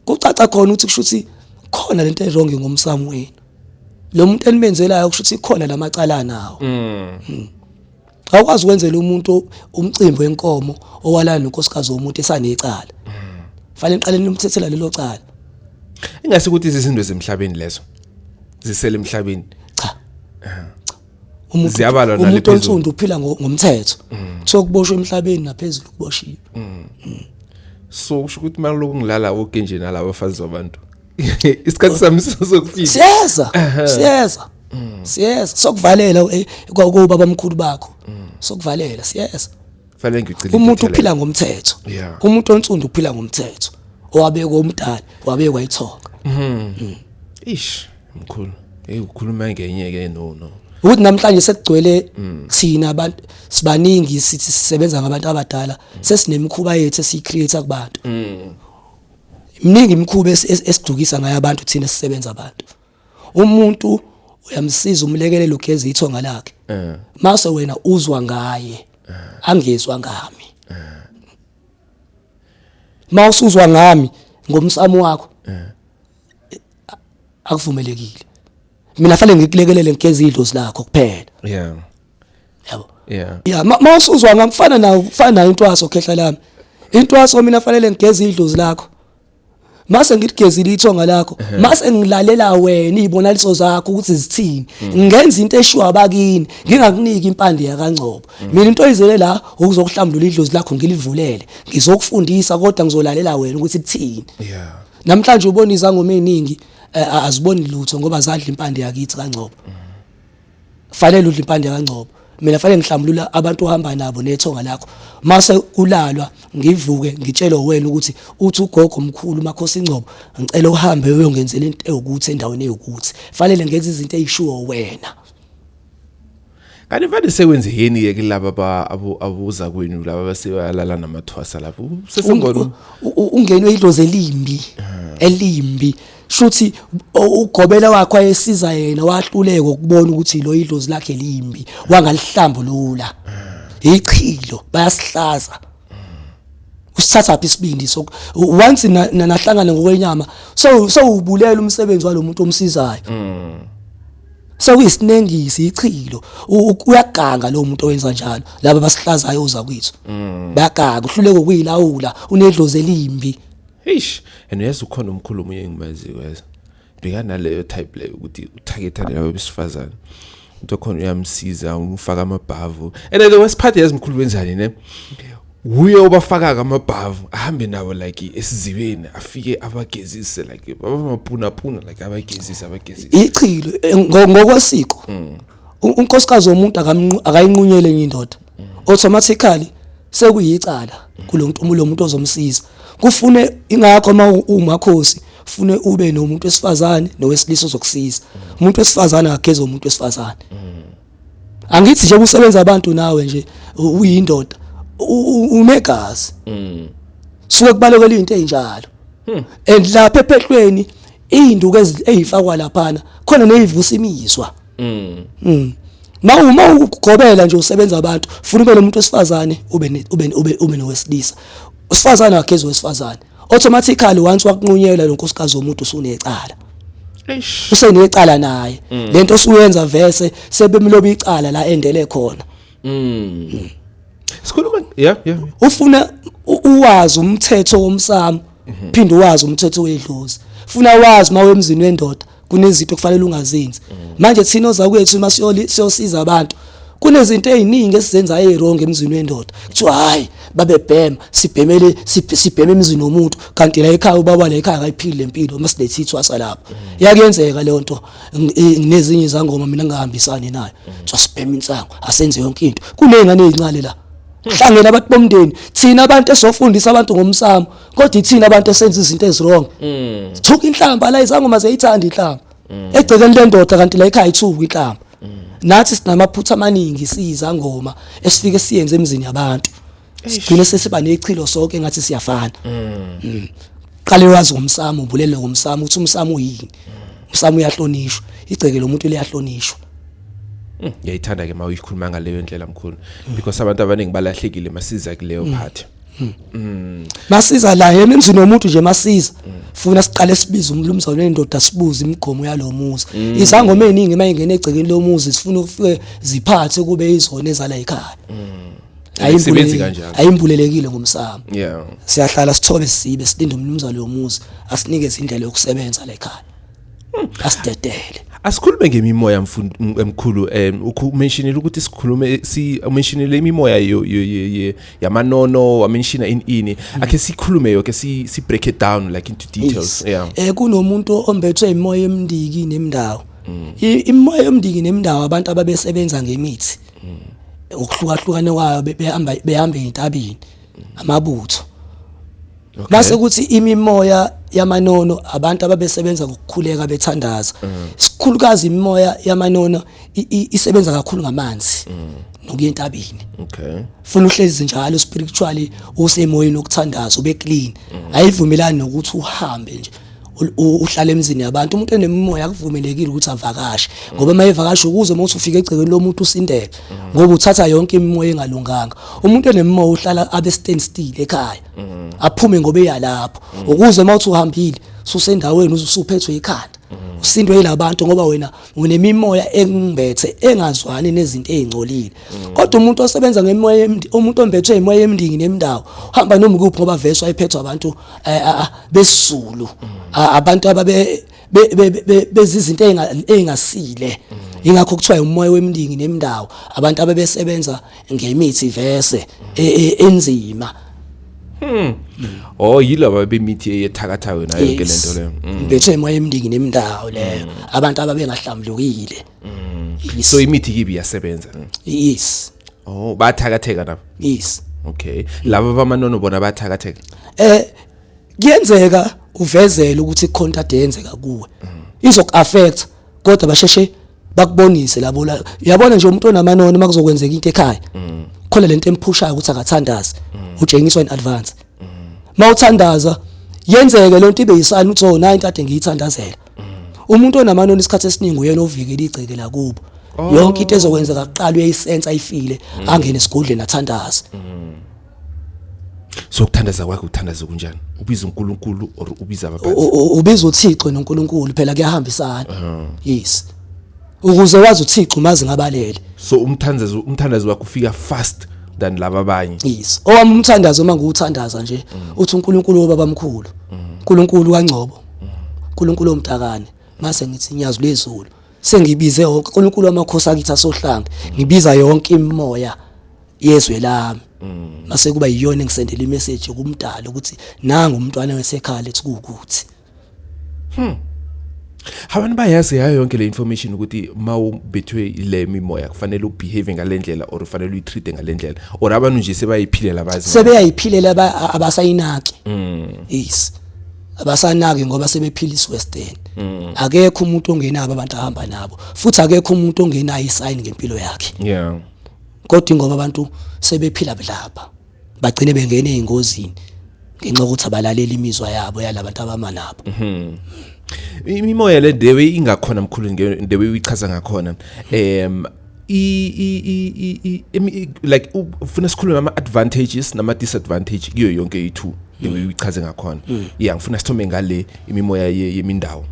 kucaca khona ukuthi kushuthi khona lento ewrong ngomsamo wenu lo muntu enibenzelayo kushuthi khona lamacala nawo awukwazi ukwenzela umuntu umcimbi wenkomo owalana nonkosikazi womuntu esanecala fanele niqale nimthethela lelo cala ingase ukuthi izinto zemhlabeni lezo zisele emhlabeni cha umuntu onsundu uphila ngomthetho sokuboshwa emhlabeni naphezulu kuboshiwe so kusho ukuthi manje lokungilala wonke nje nalabo bafazi wabantu isikhathi sami sokufika siyeza sokuvalela kuba bamkhulu bakho sokuvalela siyeza fanele ngicela umuntu uphila ngomthetho umuntu onsundu uphila ngomthetho owabekwa umdali wabekwa ithonga ish mkhulu ukhuluma ngenye ke no ukuthi namhlanje sekugcwele sina abantu sibaningi sithi sisebenza ngabantu abadala sesinemikhuba yethu esicreate kubantu mningi imikhuba esidukisa ngayo abantu thina sisebenza abantu umuntu uyamsiza umlekelelo ugeza ithonga lakhe mase wena uzwa ngaye angezwa ngami mawusuzwa ngami ngomsamo wakho akuvumelekile mina fanele ngikulekelele ngigeza idlozi lakho kuphela yabo mawusuzwa ngamfana nawo kufana intwaso khehla lami intwaso mina fanele ngigeza idlozi lakho mase ngigezile ithonga lakho mase ngilalela wena izibonaliso zakho ukuthi zithini ngenza into eshiwa bakini ngingakuniki impande yakangcobo mina into oyizele la ukuzokuhlambulula idlozi lakho ngilivulele ngizokufundisa kodwa ngizolalela wena ukuthi kuthini namhlanje ubona izangoma eziningi aziboni lutho ngoba zadla impande yakithi kangcobo fanele udla impande yakangcobo mina fanele ngihlambulula abantu ohamba nabo nethonga lakho mase kulalwa ngivuke ngitshele wena ukuthi uthi ugogo omkhulu makhosi ingcobo ngicela uhambe uyongenzela into ewukuthi endaweni ewukuthi fanele ngenze izinto ezishuwo wena kanti vade sekwenze yini ke laba abuza kwenu laba baseyalala namathwasa lapho sesengona ungenwe idlozi elimbi shuthi ugobela wakho ayesiza yena wahluleka ukubona ukuthi lo idlozi lakhe limbi wangalihlambulula ichilo bayasihlaza usithatha phi isibindi so once nahlangana ngokwenyama so ubulela umsebenzi walomuntu omsizayo so isinengisi ichilo uyaganga lo muntu owenza njalo laba basihlazayo uza kwethu bayaganga uhluleka ukuyilawula unedlozi elimbi eish and yes ukhona umkhulumo engimaziyo weza bhekana leyo type leyo ukuthi utargeta labo besifazana into khona uyamsiza ufaka amabhavu and the worst part yazimkhulu wenzani ne uye obafaka amabhavu ahambe nawo like esizibeni afike abagezise like abamapuna like abagezise ichilo ngokwesiko unkosikazi womuntu akayinqunyele enye indoda automatically sekuyicala kulo muntu ozomsiza kufune ingakho umakhosi ufune ube nomuntu wesifazane nowesilisa ozokusiza umuntu wesifazane akageza umuntu wesifazane angithi nje usebenza abantu nawe nje uyindoda unegazi suke kubalekela into enjalo and lapha ephehlweni induku ezifakwa laphana khona neyivusa imizwa uma ugobela nje usebenza abantu funa ube nomuntu wesifazane ube nowesilisa usifazane wakhe wesifazane automatically once wakunqunyela lo nkosikazi womuntu usunecala usenecala naye lento osuyenza vese sebemloba icala la endele khona sikhuluma yeah ufuna uwazi umthetho womsamo phinde uwazi umthetho wedlozi funa wazi mawe emzini wendoda kunezinto kufanele ungazenzi manje thina ozakwethu masiyosiza abantu kunezinto eziningi esizenza ezirong emzini wendoda kuthiwa hayi babebhema sibheme emzini womuntu kanti la ekhaya ubaba la ekhaya akayiphili lempilo masilethi ithwasa lapha yakuyenzeka le nto nezinye izangoma mina ngihambisani nayo sibheme insango asenze yonke into kunengane ezincane la hlangene abantu bomndeni thina abantu esofundisa abantu ngomsamo kodwa thina abantu esenza izinto ezirong thuka inhlamba la izangoma zeyithanda inhlamba egcekeni lendoda kanti la ekhaya ithuka inhlamba nathi sinamaphutha amaningi siyizangoma esifike siyenze emzini yabantu sigcine sesiba nechilo sonke ngathi siyafana qale wazi ngomsamo ubulele ngomsamo uthi umsamo uyini umsamo uyahlonishwa igceke lo muntu liyahlonishwa ngiyayithanda ke mawuyikhuluma ngaleyo ndlela mkhulu because abantu abaningi balahlekile masiza kuleyo part masiza la yena emzini womuntu nje masiza funa siqale sibiza umlumzane wendoda sibuze imigomo yalomuzi izangoma eziningi mayingena egcekeni lomuzi sifuna ukufike ziphathe kube izona ezala ekhaya ayisebenzi kanjalo ayimbulelekile ngomsamo yeah siyahlala sithobe sibe silinde umlumzane womuzi asinike izindlela yokusebenza la ekhaya asidedele asikhulume ngemimoya emkhulu ukumentionela ukuthi sikhulume mentionele imimoya yamanono wamenshina ini ake sikhulume yoke si break it down like into details yeah kunomuntu ombethwe imoya emndiki nemndawo imoya emndiki nemndawo abantu ababesebenza ngemithi ukuhlukahlukana kwayo behamba entabini amabutho base kuthi imimoya yamanono abantu ababesebenza ngokukhuleka bethandaza sikhulukazi imimoya yamanono isebenza kakhulu ngamanzi nokuya entabini funa uhlezi njalo spiritually usemoyeni okuthandaza ube clean ayivumelani nokuthi uhambe nje uhlala emzini yabantu umuntu enemimoya akuvumelekile ukuthi avakashe ngoba mayevakashe ukuze uma ufika egcekeni lomuntu usindele ngoba uthatha yonke imimoya engalunganga umuntu enemimoya uhlala abe stand still ekhaya aphume ngoba eyalapho ukuze uma uthi uhambile susendaweni usuphethwe ikhanda usindwe yilabantu ngoba wena unemimoya engimbethe engazwani nezinto ezingcolile kodwa umuntu osebenza ngemimoya umuntu ombethwe imoya emndingi nemndawo uhamba noma kuphi ngoba vese wayephethwe abantu besizulu abantu ababe bezizinto engasile ingakho kuthiwa umoya wemndingi nemndawo abantu ababesebenza ngemithi vese enzima yilaba bemithi eyethakathayo nayo yonke lento leyo bethe imoya emndingi nemndawo leyo abantu ababengahlambulukile so imithi kibi yasebenza yes bathakatheka nabo yes okay laba bamanono bona bathakatheka kuyenzeka uvezele ukuthi icontact yenzeka kuwe izokuaffect kodwa basheshe bakubonise labo uyabona nje umuntu onamanono makuzokwenzeka into ekhaya khona lento emphushayo ukuthi akathandaze utshengiswa in advance mawuthandaza yenzeke lonto ibe yisani uthi nayi kade ngiyithandazela umuntu onamanono isikhathi esiningi uyena ovikela igceke la kubo yonke into ezokwenzeka kuqala uyayisensa ayifile angene esigodleni athandaze so ukuthandaza kwakhe uthandaza kunjani ubiza uNkulunkulu or ubiza abaphansi ubiza uThixo noNkulunkulu phela kuyahambisana yes ukuze wazi uThixo umazi ngabalele so umthandazo wakhe ufika fast than laba abanye yes owami umthandazo uma ngiwuthandaza nje uthi uNkulunkulu wobabamkhulu uNkulunkulu kaNgcobo uNkulunkulu omtakane mase ngithi inyazo lezulu sengibize wonke uNkulunkulu wamakhosi akithi asohlanga ngibiza yonke imimoya yezwe lami mase kuba yiyona ngisendela imessage kumdala ukuthi nanga umntwana wesekhaya lethi kuukuthi abantu bayazi yayo yonke le information ukuthi mawubethwe ile mimoya kufanele ubehave ngalendlela or kufanele uyitreat ngalendlela or abantu nje sebayiphilela abazi sebeyayiphilela abasayinaki yes abasanaki ngoba sebephila iswestern akekho umuntu ongenabo abantu ahamba nabo futhi akekho umuntu ongenayo isign ngempilo yakhe yeah kodwa ngoba abantu sebephila lapha bagcine bengene ezingozini ngenxa ukuthi abalalela imizwa yabo yalabantu abamanabo. Imimoya le dewe ingakhona mkhulu ngedewe uyichaza ngakhona like ufuna sikhulume ama advantages nama disadvantage kuyo yonke i2 dewe uyichaze ngakhona. Yeah, ngifuna sithome ngale imimoya yemindawo.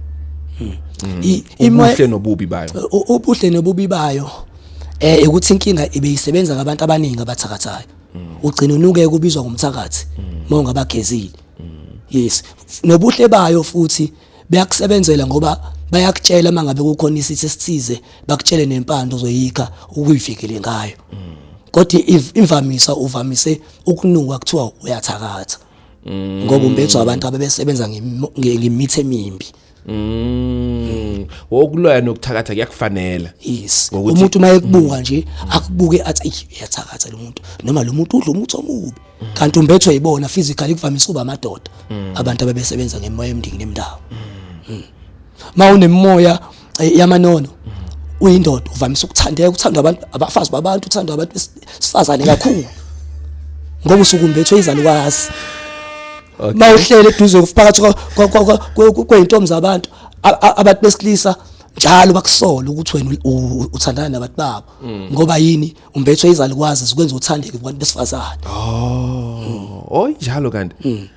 Ubuhle nobubi bayo. Ubuhle nobubi bayo ukuthi inkinga ibeyisebenza ngabantu abaningi abathakathayo. Ugcina unuke kubizwa ngomthakathi mawungabagezile. Yes, nobuhle bayo futhi beyakusebenzela ngoba bayakutshela mangabe kukhona isithi esithize bakutshele nempando ozoyikha ukuyivikele ngayo. Kodwa imvamisa uvamise ukunuka kuthiwa uyathakatha ngoba umbethu abantu ababesebenza ngemithi emimbi. Wokuloya nokuthakatha kuyakufanela. Yes, umuntu mayekubuka nje akubuke athi uyathakatha lo muntu noma lo muntu udla umuthi omubi kanti umbethu uyibona physically kuvamise kuba amadoda abantu ababesebenza ngemoya emndingi nemdawo. Mawunemoya yamanono uyindoda uvamise ukuthandwa abantu abafazi babantu uthandwa abantu besifazane kakhulu ngoba usukumbethwe izalukazi. Mawuhlele eduze phakathi kweintombi zabantu abantu besilisa njalo bakusola ukuthi wena uthandana nabantu babo ngoba yini umbethwe izalukazi zikwenza uthandeke kubantu besifazane. Njalo kanti.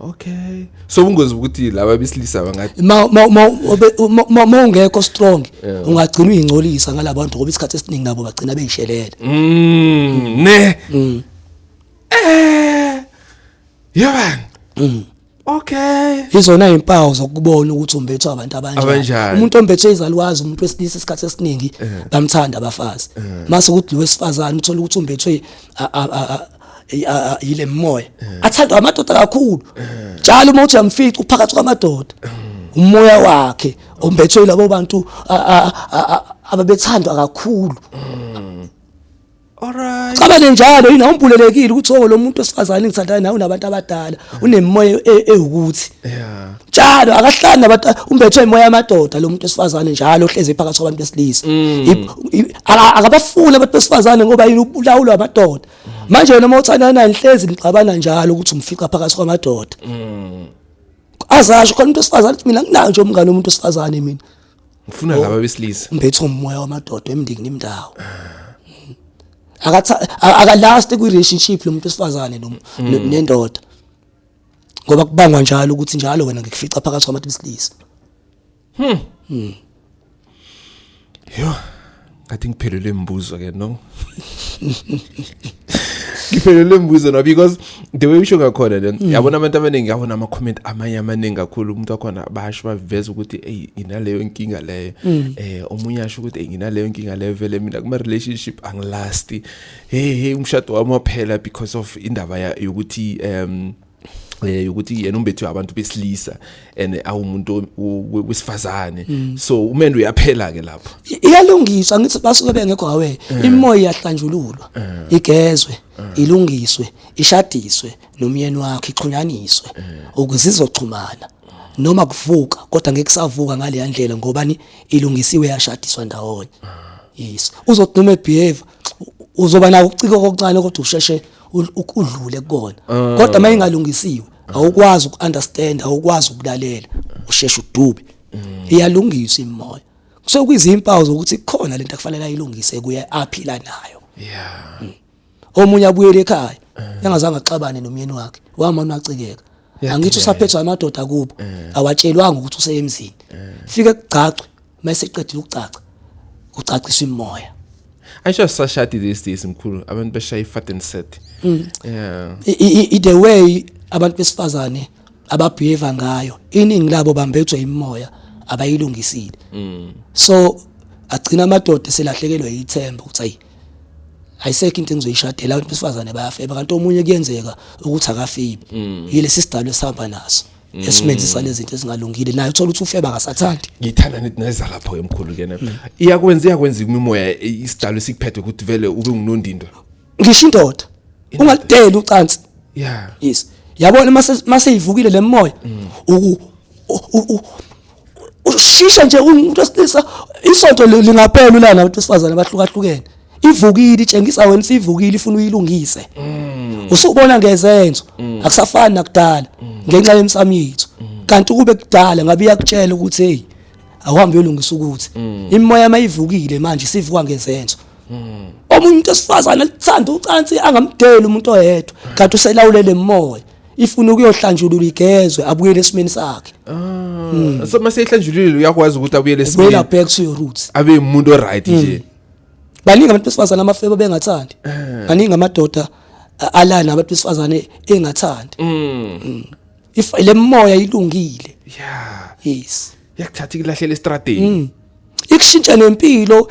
Okay. So ungozi ukuthi laba besilisa bangathi ma ungekho strong ungagcina uyingcolisa ngalabantu ngoba isikhathi esiningi nabo bagcina beyishelele. Yabani. Okay. Izona impawu zokubona ukuthi umbethwe abantu abanjani. Umuntu ombethwe izalukazi umuntu wesilisa isikhathi esiningi bamthanda abafazi. Mase ukuthi wesifazane uthola ukuthi umbethwe yile moya athandwa amadoda kakhulu njalo uma uthi amfica uphakathi kwamadoda umoya wakhe ombethwe labo bantu ababethandwa kakhulu. Alright, cabane njalo yini awumbulelekile ukuthi lo muntu wesifazane ngithandana nawe nabantu abadala unemoya ukuthi njalo akahlani nabantu umbethwe imoya yamadoda lo muntu wesifazane njalo ohleze phakathi kwabantu besilisa akabafuni abantu besifazane ngoba yini ubulawulwa amadoda. Manje noma uthandana naye nihlezi nicabana njalo ukuthi umfica phakathi kwamadoda. Azasho khona umuntu wesifazane mina nginayo nje umngane umuntu wesifazane mina ngifuna laba besilisa umbethwe umoya wamadoda emndingi nemdawo. Akalast ku relationship lo muntu wesifazane nendoda ngoba kubangwa njalo ukuthi njalo wena ngikufica phakathi kwabantu besilisa. Yo, I think ngiphelele imibuzo ke no. Ngiphelele imibuzo no because the way usho ngakhona then yabona abantu abaningi yabona ama comment amanye amaningi kakhulu umuntu wakhona basho baveza ukuthi hey inaleyo inkinga leyo omunye asho ukuthi nginaleyo inkinga leyo vele mina kuma relationship angilasti hey umshado wami waphela because of indaba yokuthi ukuthi yena umbethwe abantu besilisa and awumuntu wesifazane so umendo uyaphela ke lapho iyalungiswa ngithi basuke bengekho awe imoya iyahlanjululwa igezwe ilungiswe ishadiswe nomyeni wakhe ixhunyaniswe ukuze izoxhumana noma kuvuka kodwa ngeke savuka ngale yandlela ngoba ni ilungisiwe yashadiswa ndawonye. Yes, uzothi noma behave uzoba na ukucika kokuncane kodwa usheshe udlule kukona kodwa mayingalungisiwe awukwazi ukunderstand awukwazi ukulalela usheshe udube. Iyalungiswa imoya sokuyizimpawu zokuthi khona lento akufanele ayilungise kuye aphila nayo. Omunye abuyele ekhaya engazange axabane nomyeni wakhe wamana acikeka angithi usaphethwa amadoda kubo awatshelwanga ukuthi useyemzini fike kugcacwe mayiseqedile ukucaca ucaciswa imoya. Aisha sashati these days mkhulu abantu beshaya ifat and set. The way abantu besifazane ababehave ngayo iningi labo bambethwe imoya abayilungisile. So agcina amadoda selahlekelwe yithemba ukuthi ayisekho into engizoyishadela abantu besifazane bayafeba kanti omunye kuyenzeka ukuthi akafibi yile sisidalo esihamba naso esimenzisa lezi zinto ezingalungile naye uthola ukuthi ufeba akasathandi. Ngithanda nithi neza lapho emkhulu kena iyakwenza imimoya isidalo sikuphethe ukuthi vele ube ngunondindo ngisho indoda ungalideli ucansi. Yes, yabona mase ivukile lemoya ushisha nje umuntu wesilisa isonto lingaphela lana abantu besifazane abahlukahlukene ivukile itshengisa wena sivukile ifuna uyilungise usubona ngezenzo akusafani nakudala ngenxa yemsamo yethu kanti kube kudala ngabe iyakutshela ukuthi hey awuhambe uyolungisa ukuthi imoya mayivukile manje sivuka ngezenzo omunye umuntu esifazana lithanda ucansi angamdeli umuntu oyedwa kanti uselawulele emoya ifuna ukuyohlanjulula igezwe abuyele esimeni sakhe so mase ihlanjulule uyakwazi ukuthi abuyele esimeni wela back to your roots abe umuntu oright nje baningi abantu besifazana amafebo bengathandi baningi amadoda alana abantu besifazane engathandi if le moya ilungile yes yakuthatha ikulahlela estradeni ikushintsha nempilo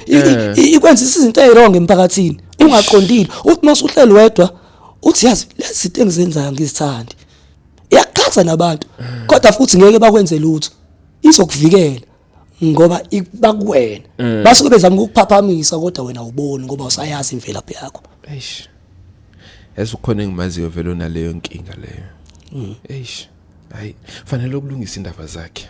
ikwenza izinto ezirong emphakathini ungaqondile uthi masuhleli wedwa uthi yazi lezi zinto engizenzayo ngizithandi iyaqhatha nabantu kodwa futhi ngeke bakwenze lutho izokuvikela ngoba bakuwena basuke bezama ukuphaphamisa kodwa wena uboni ngoba usayazi imvelaphi yakho eish esikhona engimaziyo vele onaleyo inkinga leyo eish hayi fanele ukulungisa indaba zakhe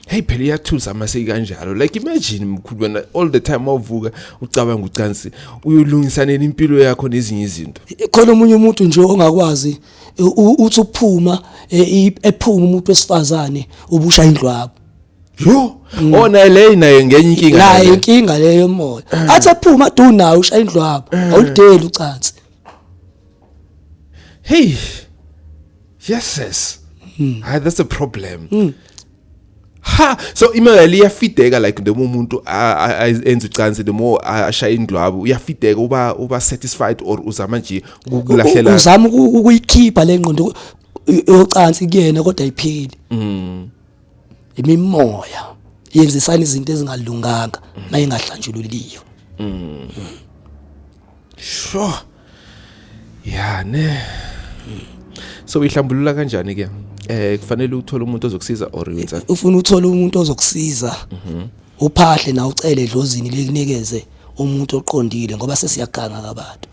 hey phela iyathusa mase kanjalo like imagine mkhulu wena all the time awuvuka ucabanga ucansi uyolungisanela impilo yakho nezinye izinto khona umunye umuntu nje ongakwazi uthi uphuma ephuma umuntu wesifazane ubusha indlwabo yo ona le naye ngenye inkinga naye inkinga leyo moya athi aphuma do nawo usha indlwabo awudeli ucansi hey yes that's a problem ha so imali iyafideka like the umuntu enza ucansi the more ashaya indlwabo uyafideka uba satisfied or uzama nje ukulahlela uzama ukuyikhipha lengqondo yocansi kuyena kodwa ayiphili imimoya yenzisana izinto ezingalunganga mayingahlanjululiyo sure yeah ne so ihlambulula kanjani ke kufanele uthola umuntu ozokusiza or wenza ufuna uthola umuntu ozokusiza uphahle na ucele edlozini lekunikeze umuntu oqondile ngoba sesiyaganga kabantu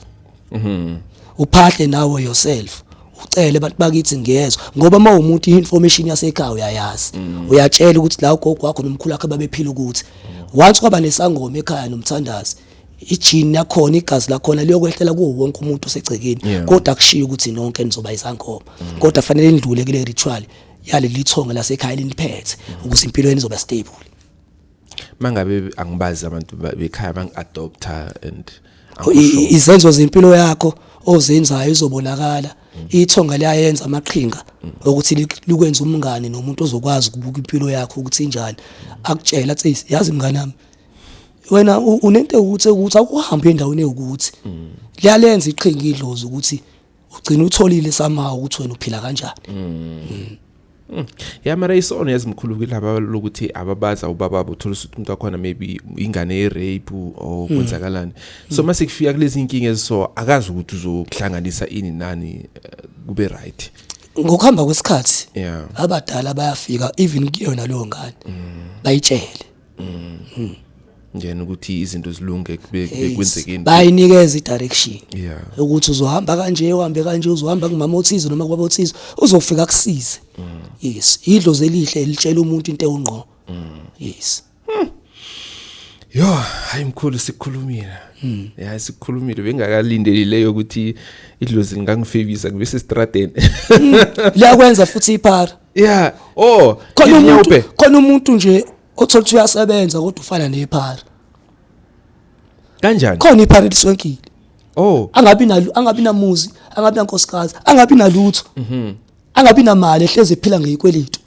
uphahle nawe yourself ucele abantu bakithi ngiyezwa ngoba mawumuntu information yasekhaya uyayazi uyatshela ukuthi la ugogo wakho nomkhulu wakhe babephila ukuthi once kwaba nesangoma ekhaya nomthandazi ijini yakhona igazi lakhona liyokwehlela kuwo wonke umuntu osegcekeni kodwa akushiya ukuthi nonke nizoba isangoma kodwa fanele nidlule kule ritual yale lithonga lasekhaya liniphethe ukuze impilo yenu izoba stable mangabe angibazi abantu bekhaya bangiadopta and izenzo zempilo yakho ozenzayo izobonakala ithonga liyayenza amaqhinga ukuthi likwenza umngane nomuntu ozokwazi ukubuka impilo yakho ukuthi injani akutshela athi yazi mngane nami wena unento ukuthi akuhambe endaweni ekuthi liyalenza iqhinga idlozi ukuthi ugcina utholile somehow ukuthi wena uphila kanjani ya mara isona yazimkhulu kulaba lokuthi ababaza ubaba uthola ukuthi umuntu akhona maybe ingane erape or kwenzakalani so mase kufika kulezi inkinga eziso akazi ukuthi uzokuhlanganisa ini nani kube right ngokuhamba kwesikhathi abadala bayafika even kuyona leyo ngane bayitshele njena ukuthi izinto zilunge bekwenzekeni bayinikeza idirection ukuthi uzohamba kanje uhambe kanje uzohamba kumama othize noma kubaba othize uzofika kusize yes idlozi elihle litshela umuntu into engqo yes yo hayi mkhulu sikhulumile ya sikhulumile bengakalindelileyo ukuthi idlozi lingangifavisa ngibese stradeni liyakwenza futhi iphara khona umuntu nje othola ukuthi uyasebenza kodwa ufana nephara kanjani khona iphara liswenkile angabi namuzi angabi nankosikazi angabi nalutho angabi namali ehleze ephila ngeyikweletu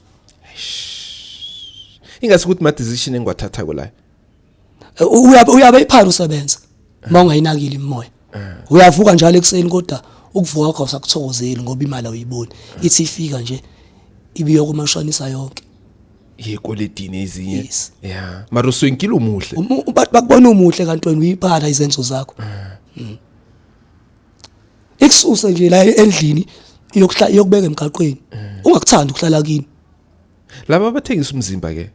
ingasukuthi ma decision engwathatha kula uyaba iphara usebenza mawungayinakile imoya uyavuka njalo ekseni kodwa ukuvuka kwakho sakuthokozeli ngoba imali awuyiboni ithi ifika nje ibiyo kumashonisa yonke yekweletini ezinye mara uswenkile umuhle bakubona umuhle kanti wena uyiphara izenzo zakho ikususe nje la endlini iyokubeka emgaqweni ungakuthandi ukuhlala kini laba abathengisa umzimba ke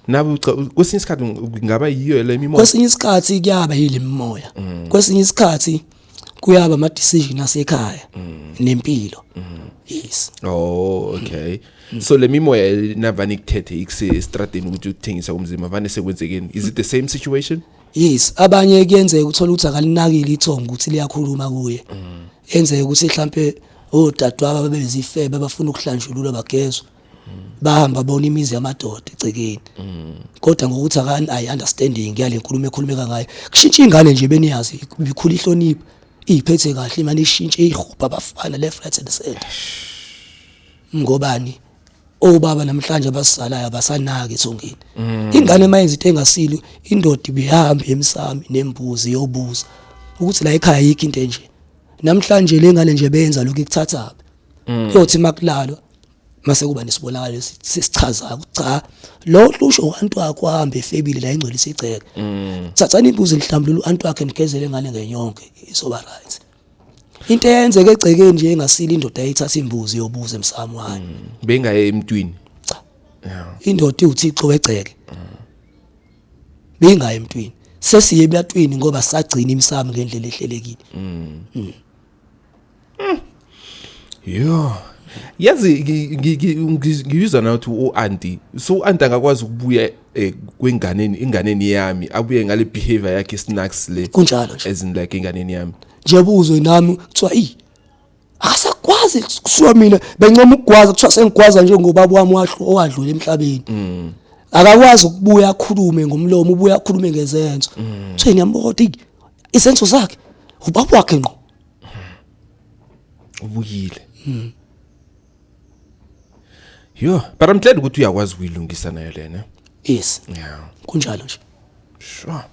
nabo kwesinye isikhathi ngaba yiyo le mimoya kwesinye isikhathi kuyaba yile mimoya kwesinye isikhathi kuyaba ama decision asekhaya nempilo yes okay so le mimoya navani kuthethe ikuse strateni ukuthi uthengisa umzimba vane sekwenzekeni is it the same situation yes abanye kuyenzeka uthola ukuthi akalinakile ithonga ukuthi liyakhuluma kuye enzeke ukuthi mhlambe odadewabo babezifebe bafuna ukuhlanjululwa bagezwe bahamba bona imizi yamadoda egcekeni kodwa ngokuthi I understanding yale nkulumo ekhulumeka ngayo kushintsha ingane nje beniyazi ibikhula ihlonipho iphethe kahle imali ishintshe ihubha abafana left right and center ngobani obaba namhlanje abasalayo abasanaki ethongeni ingane mayenza into engasilo indoda ibihamba emsami nembuzi yobuza ukuthi la ekhaya yikho into enje namhlanje lengane nje beyenza lokho ikuthatha yothi makulalo mase kuba nesibonakalo sisichaza cha lo lusho uantu wakho ahambe efebile la ingcolisa igceke thathani imbuzi lihlambulula uantu wakhe nigezele ngane ngenyonke isoba right into eyenzeke egcekeni nje engasili indoda ayithatha imbuzi yobuza emsamo wayo bengaye emntwini indoda uThixo wegceke bengaye emntwini sesiye ebyatwini ngoba sagcina imsamo ngendlela ehlelekile yo yazi ngiyizwa nathi uAnti so uAnti akakwazi ukubuya inganeni yami abuye ngale behavior yakhe snacks le kunjalo nje as in like inganeni yami nje buzwe nami kuthiwa akasakwazi kusuka mina bencoma ukugwaza kuthiwa sengigwaza nje ngobaba wami owadlula emhlabeni akakwazi ukubuya akhulume ngomlomo ubuya akhulume ngezenzo kuthi ngiyambona isenzo sakhe ubaba wakhe ngqo ubuyile yo but I'm glad ukuthi uyakwazi ukuyilungisa nayo lena yes yeah kunjalo nje sure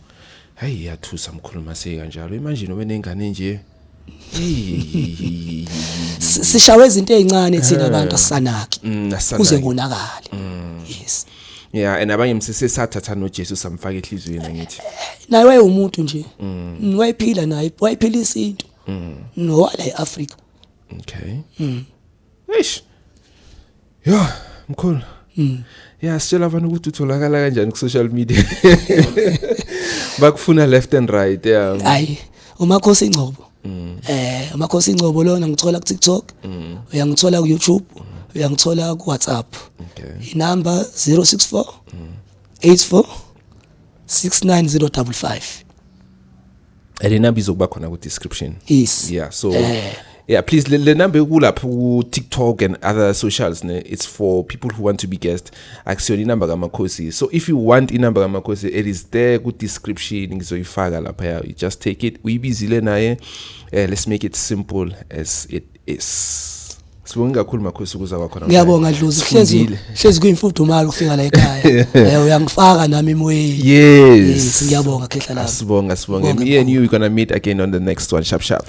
hey yathusa mkhuluma kanjalo imagine wenengane nje sishawe izinto ezincane thina abantu asanaki kuze konakale yes yeah and abanye msesathatha noJesu samfaka enhlizweni ngithi naye wayeumuntu nje wayiphila naye wayiphila isinto no wala eAfrica okay eish yo mkhulu yeah sitshela abantu ukuthi utholakala kanjani ku social media bakufuna left and right yeah hayi umakhosi Ingcobo umakhosi Ingcobo lona ngithola ku TikTok uyangithola ku YouTube uyangithola ku WhatsApp inamba 064 84 69055 elena bizokuba khona ku description yes yeah so yeah please le number kulapha ku TikTok and other socials it's for people who want to be guest actually number kaMakhosi so if you want inamba kaMakhosi it is there ku description ngizoyifaka lapha you just take it uyibizile naye let's make it simple as it is sibonga kakhulu Makhosi ukuza kwakhona ngiyabonga Dlozi hlezi kuyimfudumalo ukufika la ekhaya uyangifaka nami emoyeni yes ngiyabonga khehla lapha sibonga me and you we're going to meet again on the next one sharp